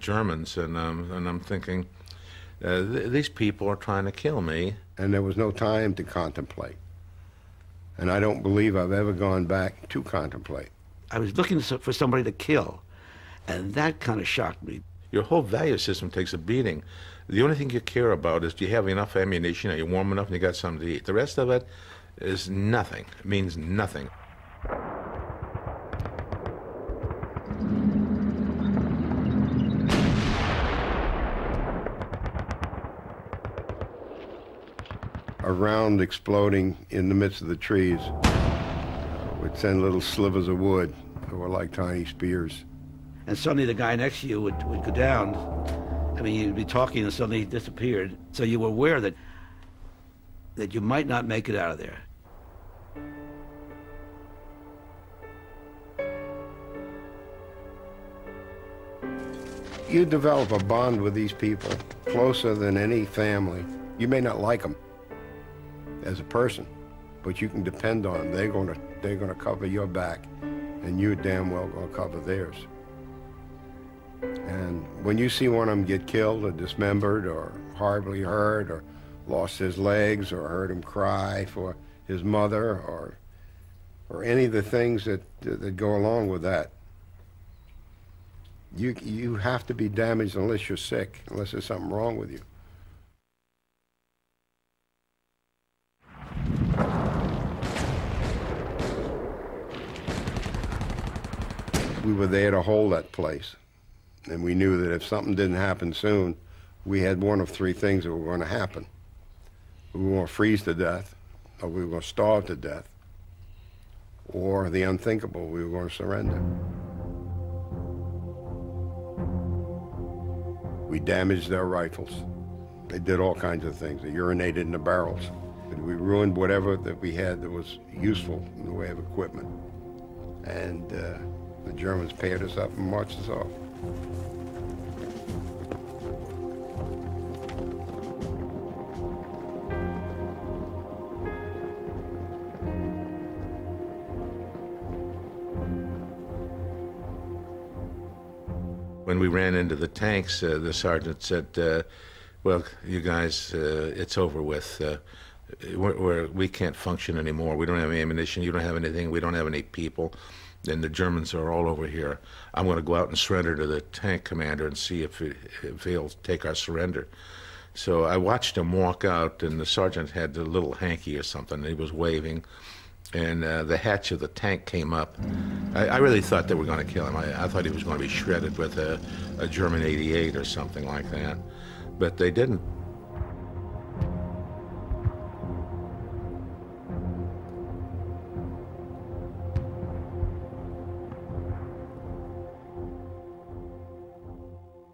Germans, and I'm thinking, these people are trying to kill me. And there was no time to contemplate. And I don't believe I've ever gone back to contemplate. I was looking for somebody to kill, and that kind of shocked me. Your whole value system takes a beating. The only thing you care about is, do you have enough ammunition, are you warm enough, and you got something to eat. The rest of it is nothing. It means nothing. A round exploding in the midst of the trees would send little slivers of wood that were like tiny spears. And suddenly the guy next to you would go down. I mean, you'd be talking and suddenly he disappeared. So you were aware that you might not make it out of there. You develop a bond with these people closer than any family. You may not like them as a person, but you can depend on them. They're gonna cover your back, and you're damn well gonna cover theirs. And when you see one of them get killed or dismembered or horribly hurt or lost his legs or heard him cry for his mother or any of the things that go along with that, you have to be damaged unless you're sick, unless there's something wrong with you. We were there to hold that place. And we knew that if something didn't happen soon, we had one of three things that were going to happen. We were going to freeze to death, or we were going to starve to death, or the unthinkable, we were going to surrender. We damaged their rifles. They did all kinds of things. They urinated in the barrels. We ruined whatever that we had that was useful in the way of equipment. And the Germans paired us up and marched us off. When we ran into the tanks, the sergeant said, well, you guys, it's over with. We can't function anymore. We don't have ammunition. You don't have anything. We don't have any people. And the Germans are all over here. I'm going to go out and surrender to the tank commander and see if he'll take our surrender. So I watched him walk out, and the sergeant had a little hanky or something, and he was waving. And the hatch of the tank came up. I really thought they were going to kill him. I thought he was going to be shredded with a German 88 or something like that. But they didn't.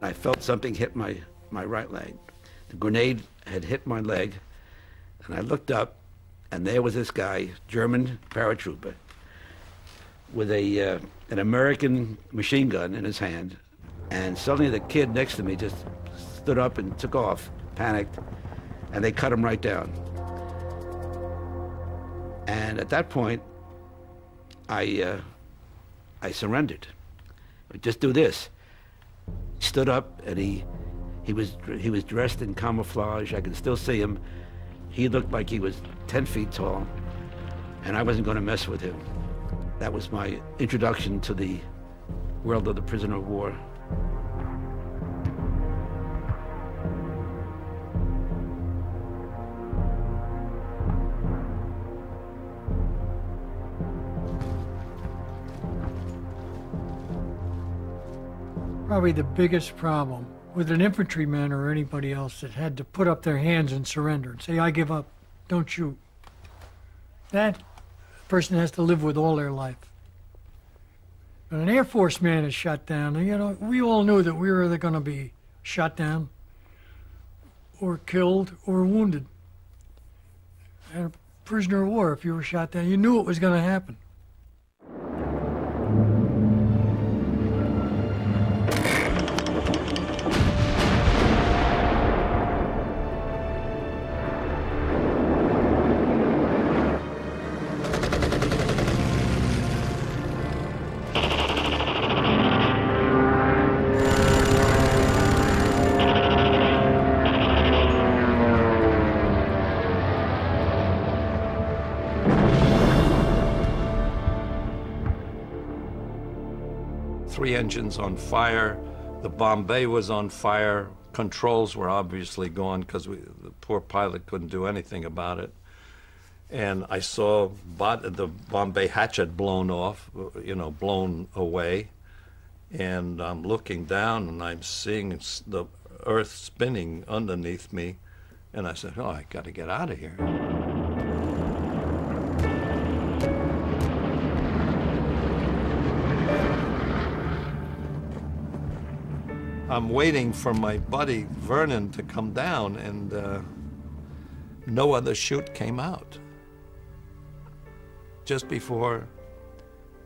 I felt something hit my right leg. The grenade had hit my leg, and I looked up, and there was this guy, German paratrooper, with an American machine gun in his hand. And suddenly the kid next to me just stood up and took off, panicked, and they cut him right down. And at that point, I surrendered. Just do this. He stood up, and he was dressed in camouflage. I could still see him. He looked like he was 10 feet tall, and I wasn't going to mess with him. That was my introduction to the world of the prisoner of war. Probably the biggest problem with an infantryman or anybody else that had to put up their hands and surrender and say, I give up, don't shoot. That person has to live with all their life. But an Air Force man is shot down, and, you know, we all knew that we were either going to be shot down or killed or wounded. And a prisoner of war, if you were shot down, you knew it was going to happen. 3 engines on fire. The Bombay was on fire. Controls were obviously gone because the poor pilot couldn't do anything about it. And I saw the Bombay hatch had blown off, blown away. And I'm looking down and I'm seeing the earth spinning underneath me. And I said, oh, I got to get out of here. I'm waiting for my buddy Vernon to come down, and no other chute came out. Just before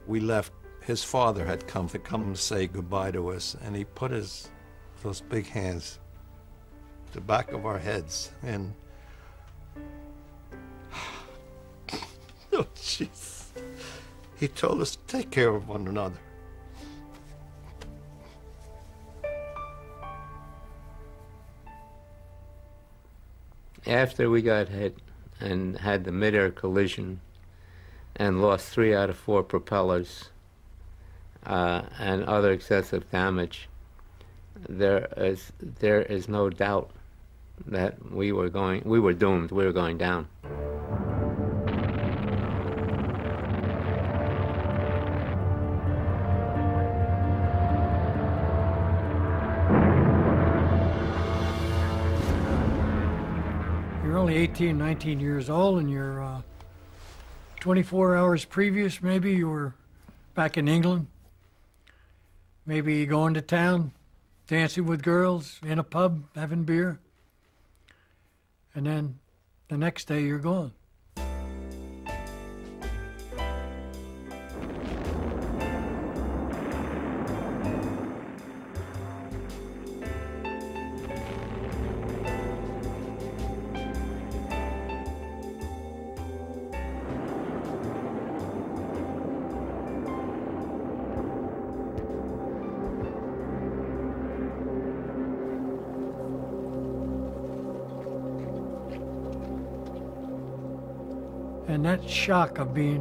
we left, his father had come to say goodbye to us, and he put those big hands at the back of our heads, and oh, jeez. He told us to take care of one another. After we got hit and had the mid-air collision and lost 3 out of 4 propellers and other excessive damage, there is no doubt that we were doomed. We were going down. You're only 18, 19 years old, and you're 24 hours previous, maybe you were back in England, maybe going to town, dancing with girls, in a pub, having beer, and then the next day you're gone. And that shock of being,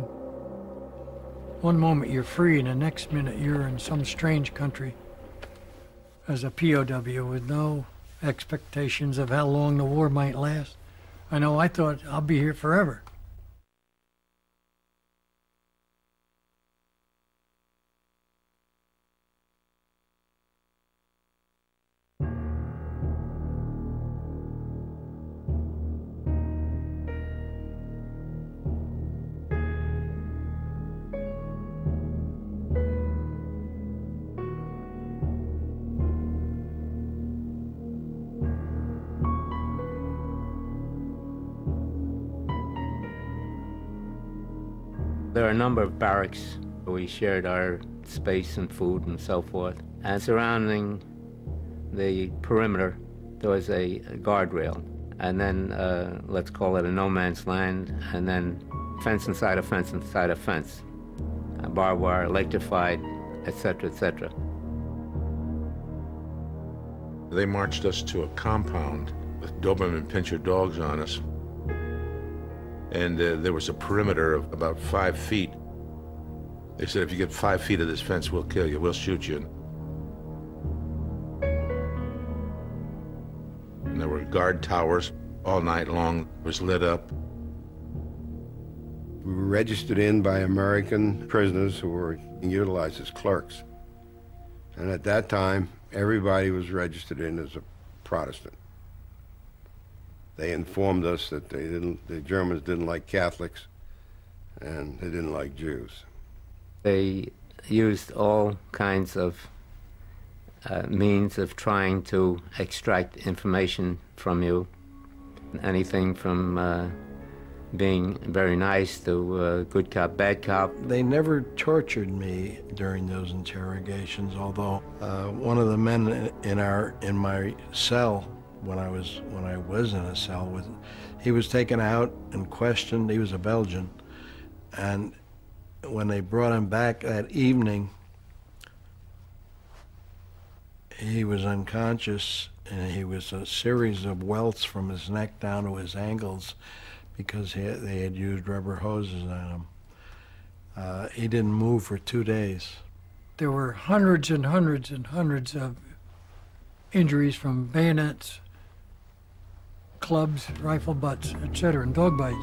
one moment you're free and the next minute you're in some strange country as a POW with no expectations of how long the war might last. I know I thought I'll be here forever. There are a number of barracks where we shared our space and food and so forth. And surrounding the perimeter, there was a guardrail. And then, let's call it a no man's land, and then fence inside a fence inside a fence. Barbed wire, electrified, etc., etc. They marched us to a compound with Doberman Pinscher dogs on us. And there was a perimeter of about 5 feet. They said, if you get 5 feet of this fence, we'll kill you, we'll shoot you. And there were guard towers all night long. It was lit up. We were registered in by American prisoners who were utilized as clerks. And at that time, everybody was registered in as a Protestant. They informed us that the Germans didn't like Catholics and they didn't like Jews. They used all kinds of means of trying to extract information from you. Anything from being very nice to good cop, bad cop. They never tortured me during those interrogations, although one of the men in my cell, when I was in a cell, he was taken out and questioned. He was a Belgian, and when they brought him back that evening, he was unconscious, and he was a series of welts from his neck down to his ankles because they had used rubber hoses on him. He didn't move for 2 days. there were hundreds and hundreds and hundreds of injuries from bayonets, clubs, rifle butts, etc., and dog bites.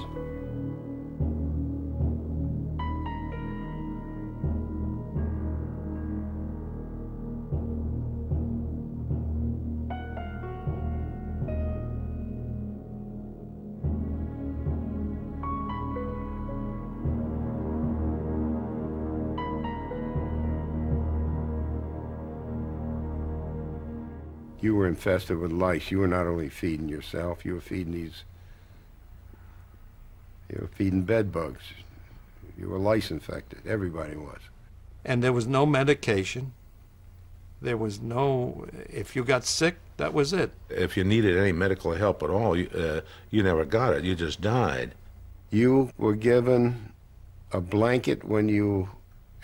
You were infested with lice. You were not only feeding yourself, you were feeding bed bugs. You were lice infected. Everybody was. And there was no medication. There was no, if you got sick, that was it. If you needed any medical help at all, you never got it. You just died. You were given a blanket when you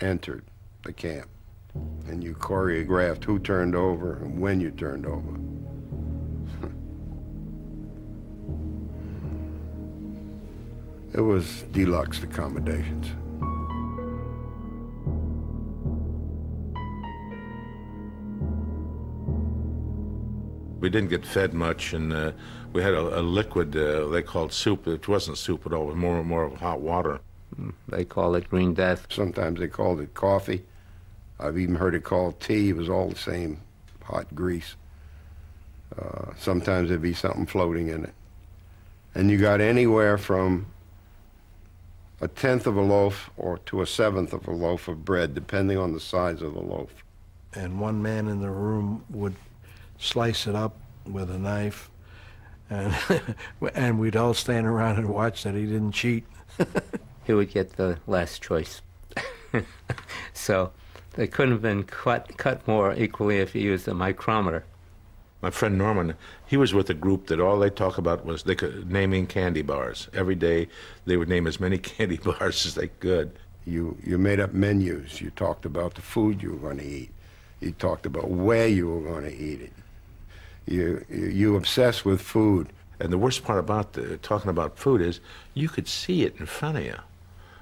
entered the camp, and you choreographed who turned over and when you turned over. It was deluxe accommodations. We didn't get fed much, and we had a liquid they called soup. It wasn't soup at all. It was more of hot water. They call it green death. Sometimes they called it coffee. I've even heard it called tea. It was all the same hot grease. Sometimes there'd be something floating in it. And you got anywhere from a tenth of a loaf or to a seventh of a loaf of bread, depending on the size of the loaf. And one man in the room would slice it up with a knife, and and we'd all stand around and watch that he didn't cheat. He would get the last choice. So they couldn't have been cut more equally if you used a micrometer. My friend Norman, he was with a group that all they talk about was naming candy bars. Every day they would name as many candy bars as they could. You made up menus. You talked about the food you were going to eat. You talked about where you were going to eat it. You obsessed with food. And the worst part about talking about food is you could see it in front of you.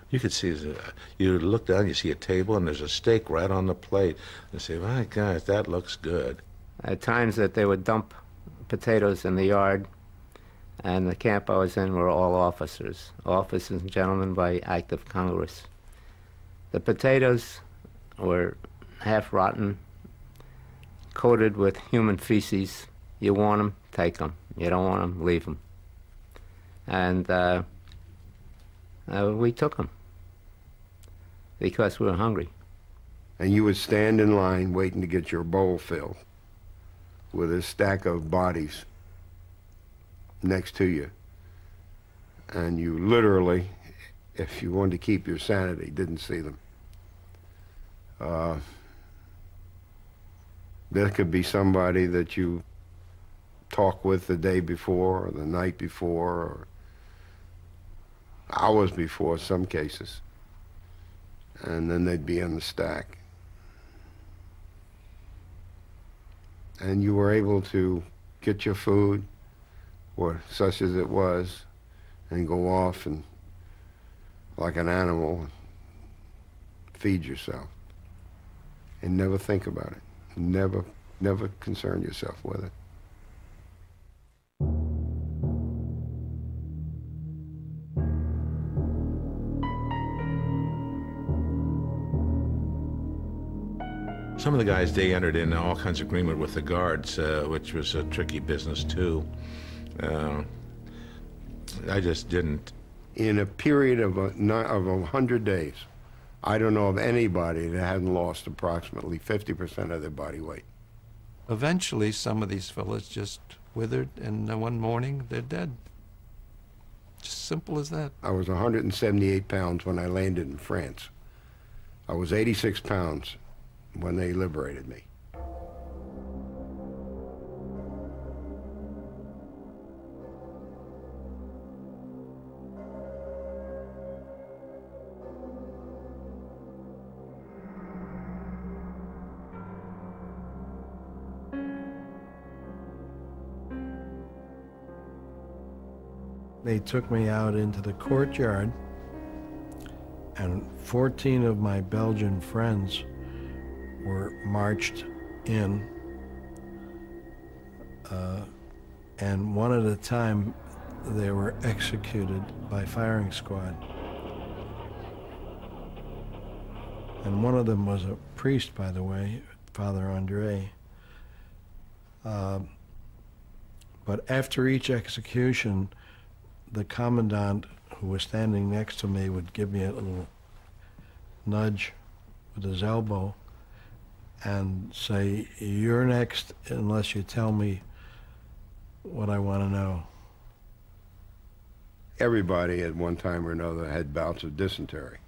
You could see, you look down, you see a table, and there's a steak right on the plate. And say, my gosh, that looks good. At times that they would dump potatoes in the yard, and the camp I was in were all officers and gentlemen by act of Congress. The potatoes were half rotten, coated with human feces. You want them, take them. You don't want them, leave them. And we took them because we were hungry. And you would stand in line waiting to get your bowl filled with a stack of bodies next to you. And you literally, if you wanted to keep your sanity, didn't see them. There could be somebody that you talked with the day before or the night before or hours before, some cases. And then they'd be in the stack. And you were able to get your food, or such as it was, and go off and, like an animal, feed yourself. And never think about it. Never concern yourself with it. Some of the guys, they entered in all kinds of agreement with the guards, which was a tricky business too. I just didn't. In a period of 100 days, I don't know of anybody that hadn't lost approximately 50% of their body weight. Eventually, some of these fellas just withered, and one morning, they're dead. Just simple as that. I was 178 pounds when I landed in France. I was 86 pounds when they liberated me. They took me out into the courtyard, and 14 of my Belgian friends were marched in, and one at a time they were executed by firing squad. And one of them was a priest, by the way, Father Andre. But after each execution, the commandant, who was standing next to me, would give me a little nudge with his elbow and say, "You're next unless you tell me what I want to know." Everybody at one time or another had bouts of dysentery.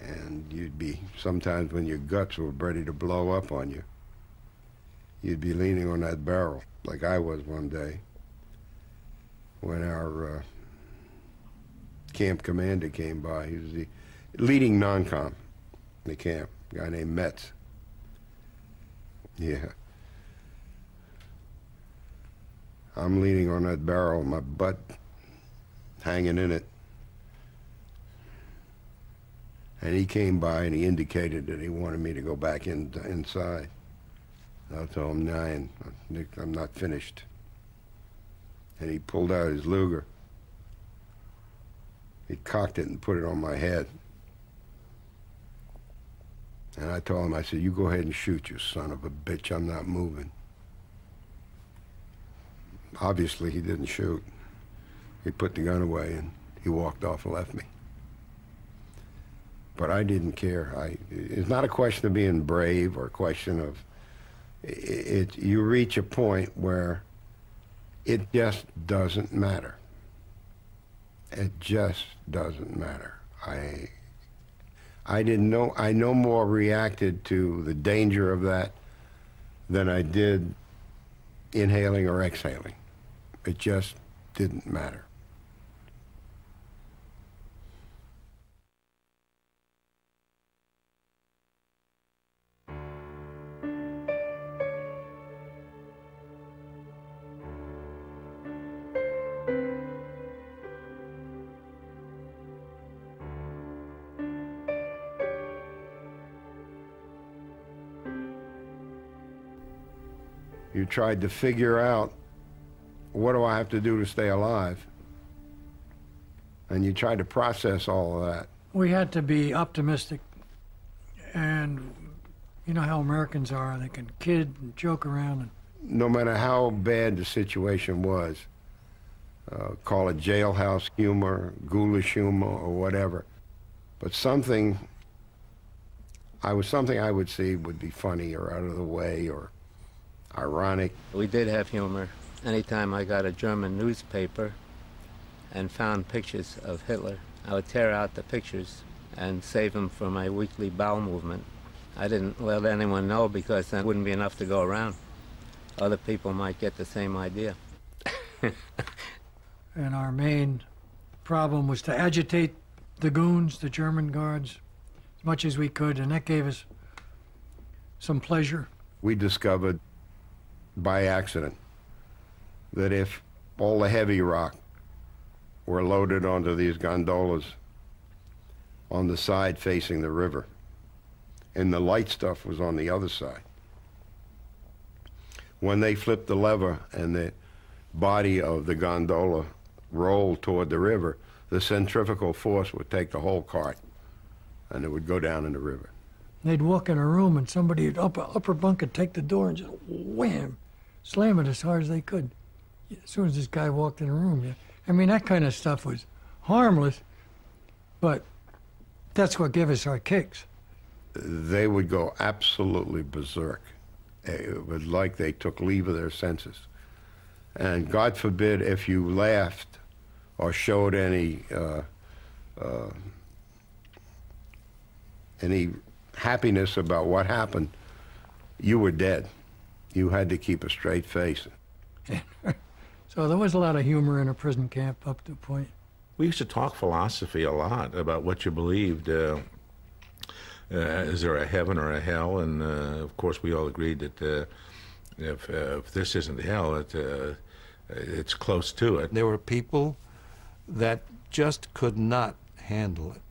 And you'd be, sometimes when your guts were ready to blow up on you, you'd be leaning on that barrel, like I was one day when our camp commander came by. He was the leading non-com in the camp, a guy named Metz. Yeah. I'm leaning on that barrel, my butt hanging in it. And he came by and he indicated that he wanted me to go back inside. I told him, "Nine, I'm not finished." And he pulled out his Luger. He cocked it and put it on my head. And I told him, I said, "You go ahead and shoot, you son of a bitch, I'm not moving." Obviously, he didn't shoot. He put the gun away and he walked off and left me. But I didn't care. It's not a question of being brave or a question of, you reach a point where it just doesn't matter. It just doesn't matter. I didn't know, I no more reacted to the danger of that than I did inhaling or exhaling. It just didn't matter. You tried to figure out, what do I have to do to stay alive? And you tried to process all of that. We had to be optimistic, and you know how Americans are. They can kid and joke around. And no matter how bad the situation was, call it jailhouse humor, ghoulish humor, or whatever, but something I would see would be funny or out of the way or ironic. We did have humor. Anytime I got a German newspaper and found pictures of Hitler, I would tear out the pictures and save them for my weekly bowel movement. I didn't let anyone know because then it wouldn't be enough to go around. Other people might get the same idea. And our main problem was to agitate the goons, the German guards, as much as we could, and that gave us some pleasure. We discovered by accident that if all the heavy rock were loaded onto these gondolas on the side facing the river, and the light stuff was on the other side, when they flipped the lever and the body of the gondola rolled toward the river, the centrifugal force would take the whole cart and it would go down in the river. They'd walk in a room and somebody at upper bunk would take the door and just wham, slam it as hard as they could. As soon as this guy walked in the room, yeah. I mean, that kind of stuff was harmless, but that's what gave us our kicks. They would go absolutely berserk. It was like they took leave of their senses. And God forbid if you laughed or showed any happiness about what happened, you were dead. You had to keep a straight face. So there was a lot of humor in a prison camp up to a point. We used to talk philosophy a lot about what you believed. Is there a heaven or a hell? And of course, we all agreed that if this isn't hell, it's close to it. There were people that just could not handle it.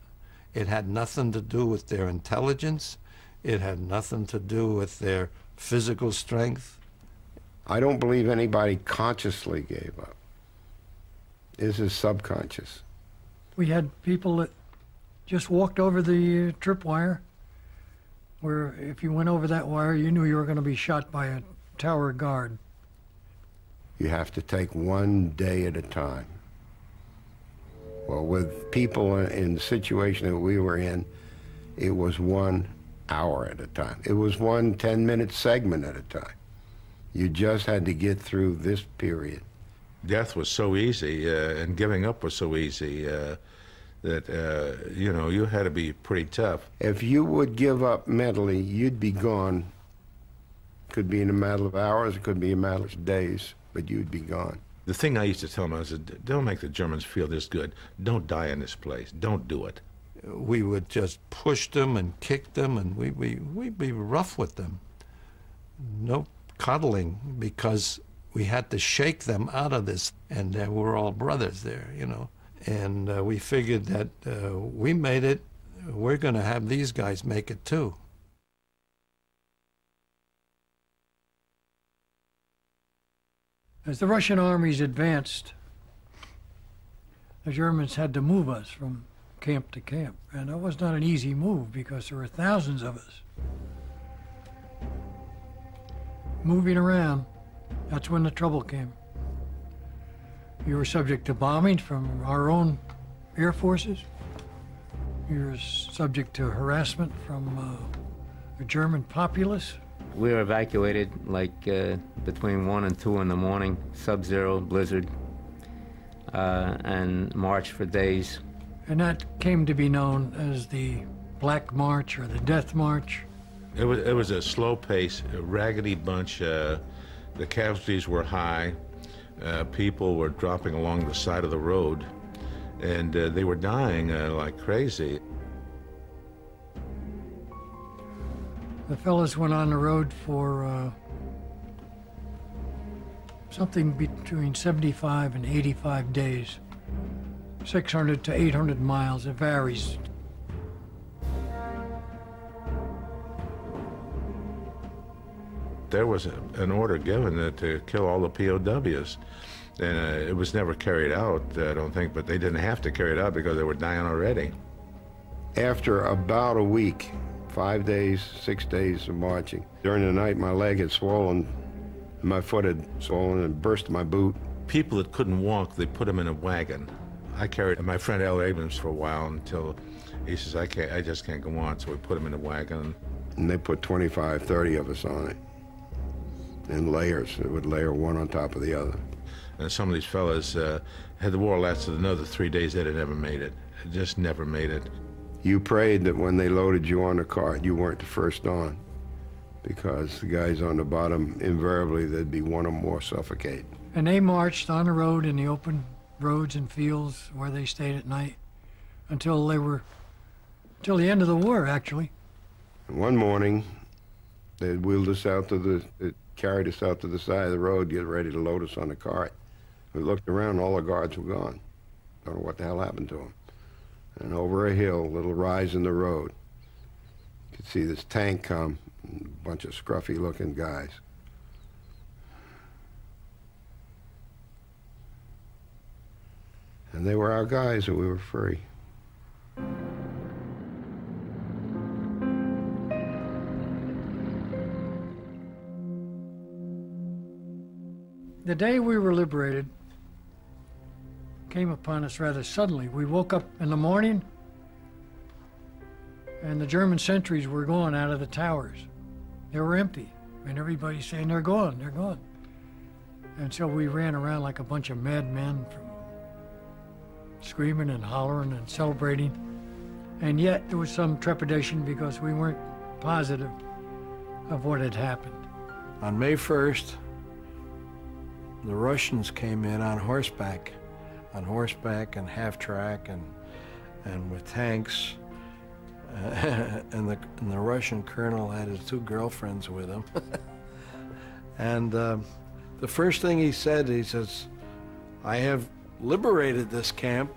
It had nothing to do with their intelligence. It had nothing to do with their physical strength. I don't believe anybody consciously gave up. This is subconscious. We had people that just walked over the tripwire, where if you went over that wire, you knew you were going to be shot by a tower guard. You have to take one day at a time. Well, with people in the situation that we were in, it was 1 hour at a time. It was one 10-minute segment at a time. You just had to get through this period. Death was so easy, and giving up was so easy that, you know, you had to be pretty tough. If you would give up mentally, you'd be gone. Could be in a matter of hours, it could be a matter of days, but you'd be gone. The thing I used to tell them, I said, don't make the Germans feel this good. Don't die in this place. Don't do it. We would just push them and kick them, and we'd be rough with them. No cuddling, because we had to shake them out of this, and we're all brothers there, you know. And we figured that we made it, we're going to have these guys make it too. As the Russian armies advanced, the Germans had to move us from camp to camp. And that was not an easy move because there were thousands of us. Moving around, that's when the trouble came. You were subject to bombing from our own air forces. You were subject to harassment from the German populace. We were evacuated like between 1 and 2 in the morning, sub-zero, blizzard, and marched for days. And that came to be known as the Black March or the Death March. It was a slow pace, a raggedy bunch. The casualties were high. People were dropping along the side of the road, and they were dying like crazy. The fellas went on the road for something between 75 and 85 days, 600 to 800 miles, it varies. There was an order given to kill all the POWs, and it was never carried out, I don't think, but they didn't have to carry it out because they were dying already. After about a week, 5 days, 6 days of marching, during the night my leg had swollen, my foot had swollen and burst my boot. People that couldn't walk, they put them in a wagon. I carried my friend Al Abrams for a while until he says, I just can't go on, so we put him in a wagon. And they put 25, 30 of us on it in layers. It would layer one on top of the other. And some of these fellas, had the war lasted another 3 days, they'd have never made it. Just never made it. You prayed that when they loaded you on the cart, you weren't the first on, because the guys on the bottom, invariably, there'd be one or more suffocate. And they marched on the road in the open roads and fields where they stayed at night until the end of the war, actually. And one morning, they wheeled us out carried us out to the side of the road, get ready to load us on the cart. We looked around, all the guards were gone. Don't know what the hell happened to them. And over a hill, a little rise in the road, you could see this tank come, and a bunch of scruffy-looking guys. And they were our guys, and we were free. The day we were liberated came upon us rather suddenly. We woke up in the morning and the German sentries were gone out of the towers. They were empty. And everybody's saying, they're gone, they're gone. And so we ran around like a bunch of madmen, screaming and hollering and celebrating. And yet there was some trepidation because we weren't positive of what had happened. On May 1st, the Russians came in on horseback and half-track and with tanks. And the Russian colonel had his 2 girlfriends with him. And the first thing he said, he says, I have liberated this camp.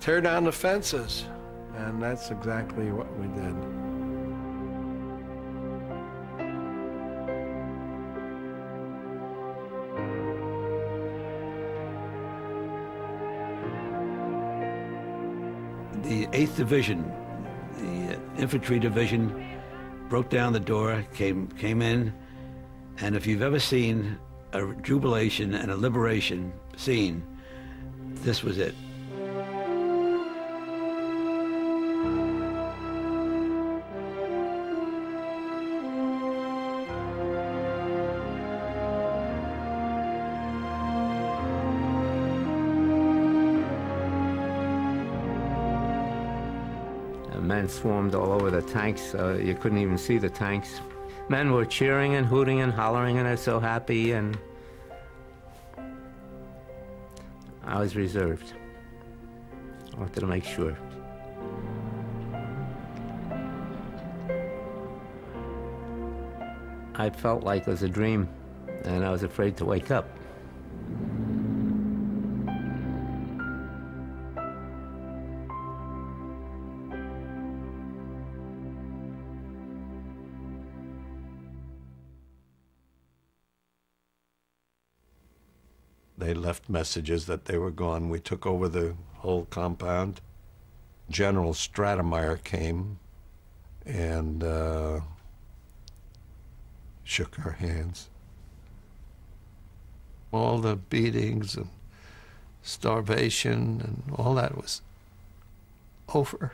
tear down the fences. And that's exactly what we did. The 8th Division, the infantry division, broke down the door, came in, and if you've ever seen a jubilation and a liberation scene, this was it. Men swarmed all over the tanks. You couldn't even see the tanks. Men were cheering and hooting and hollering, and I was so happy, and I was reserved. I wanted to make sure. I felt like it was a dream, and I was afraid to wake up. They left messages that they were gone. We took over the whole compound. General Stratemeyer came and shook our hands. All the beatings and starvation and all that was over.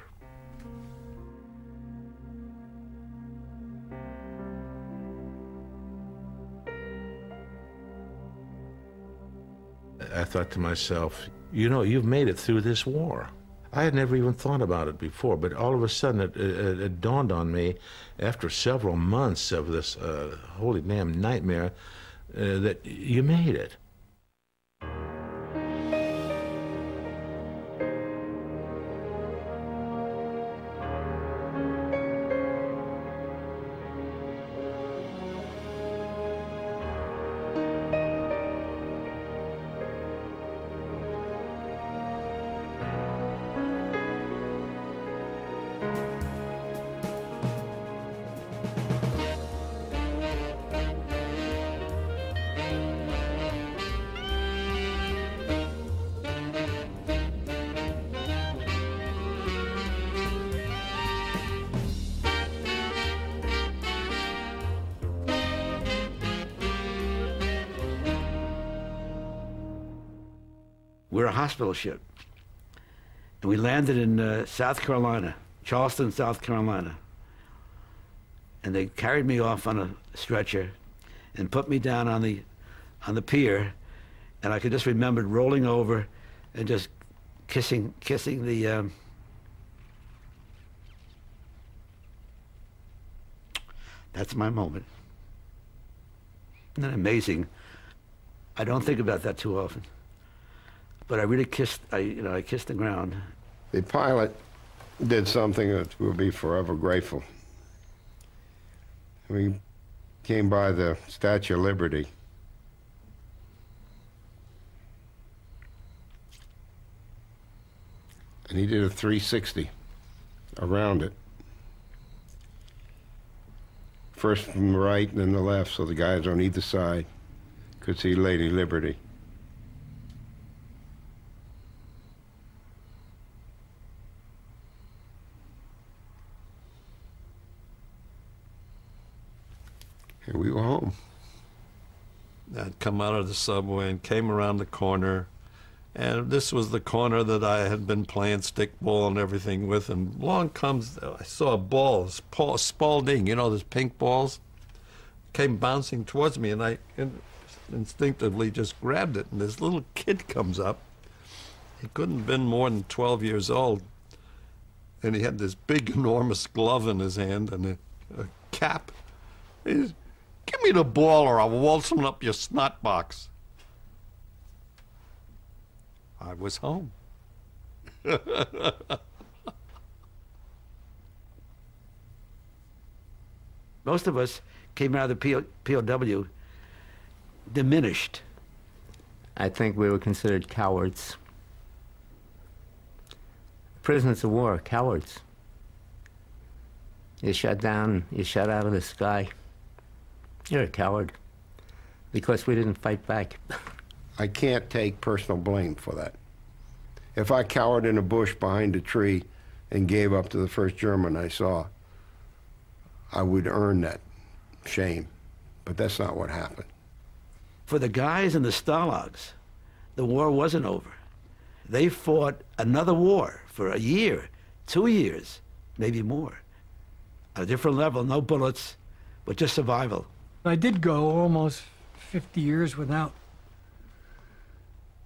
I thought to myself, you know, you've made it through this war. I had never even thought about it before, but all of a sudden it dawned on me after several months of this holy damn nightmare that you made it. We're a hospital ship. And we landed in South Carolina, Charleston, South Carolina. And they carried me off on a stretcher and put me down on the pier. And I could just remember rolling over and just kissing the that's my moment. Isn't that amazing? I don't think about that too often. But I really kissed, I kissed the ground. The pilot did something that we'll be forever grateful. We came by the Statue of Liberty. And he did a 360 around it. First from the right and then the left, so the guys on either side could see Lady Liberty. And we were home. I'd come out of the subway and came around the corner, and this was the corner that I had been playing stickball and everything with, and along comes, I saw a ball, Spalding, you know, those pink balls, came bouncing towards me, and I instinctively just grabbed it, and this little kid comes up. He couldn't have been more than 12 years old, and he had this big, enormous glove in his hand and a cap. He's, "Give me the ball or I'll waltz him up your snot box." I was home. Most of us came out of the POW diminished. I think we were considered cowards. prisoners of war, cowards. You're shut down, you're shut out of the sky. You're a coward, because we didn't fight back. I can't take personal blame for that. If I cowered in a bush behind a tree and gave up to the first German I saw, I would earn that shame. But that's not what happened. For the guys in the Stalags, the war wasn't over. They fought another war for a year, 2 years, maybe more. At a different level, no bullets, but just survival. I did go almost 50 years without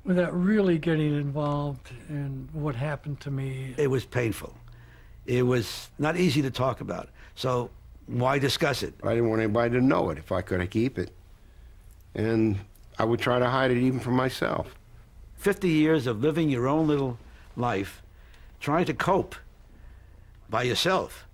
really getting involved in what happened to me. It was painful. It was not easy to talk about. So why discuss it? I didn't want anybody to know it if I could keep it. And I would try to hide it even from myself. 50 years of living your own little life, trying to cope by yourself.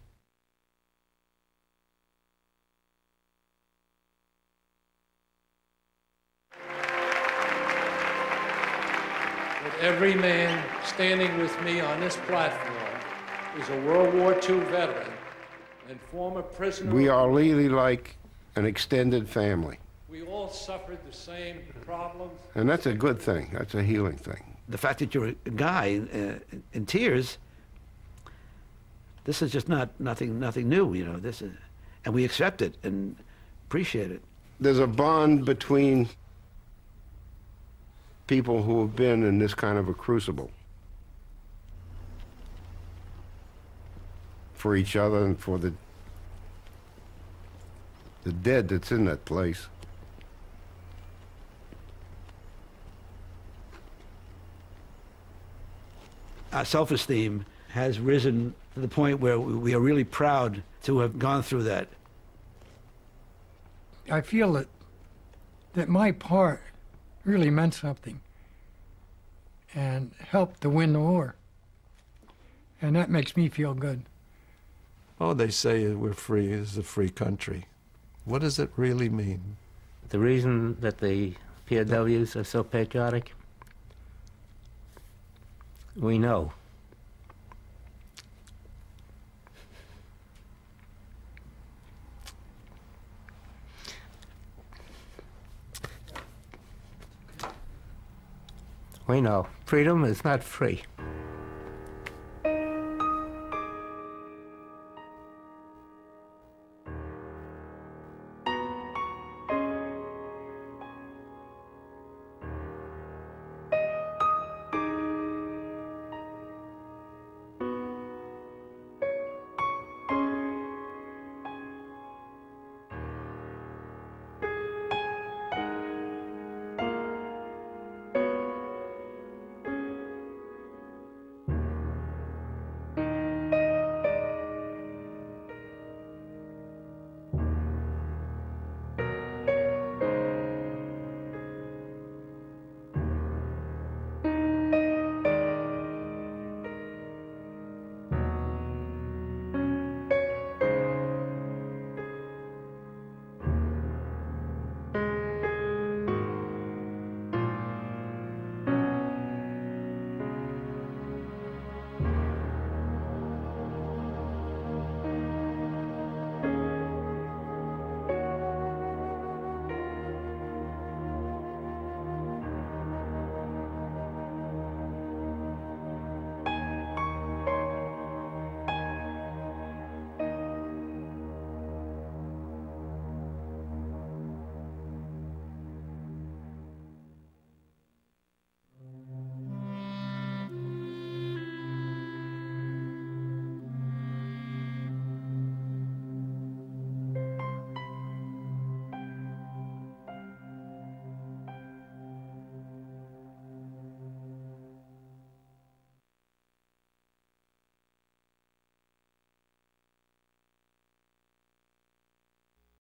That every man standing with me on this platform is a World War II veteran and former prisoner. We are really like an extended family. We all suffered the same problems. And that's a good thing. That's a healing thing. The fact that you're a guy in tears, this is just nothing new, you know. This is, and we accept it and appreciate it. There's a bond between people who have been in this kind of a crucible for each other and for the dead that's in that place. Our self-esteem has risen to the point where we are really proud to have gone through that. I feel that my part really meant something and helped to win the war. And that makes me feel good. Oh, they say we're free, it's a free country. What does it really mean? The reason that the POWs are so patriotic, we know. We know. Freedom is not free.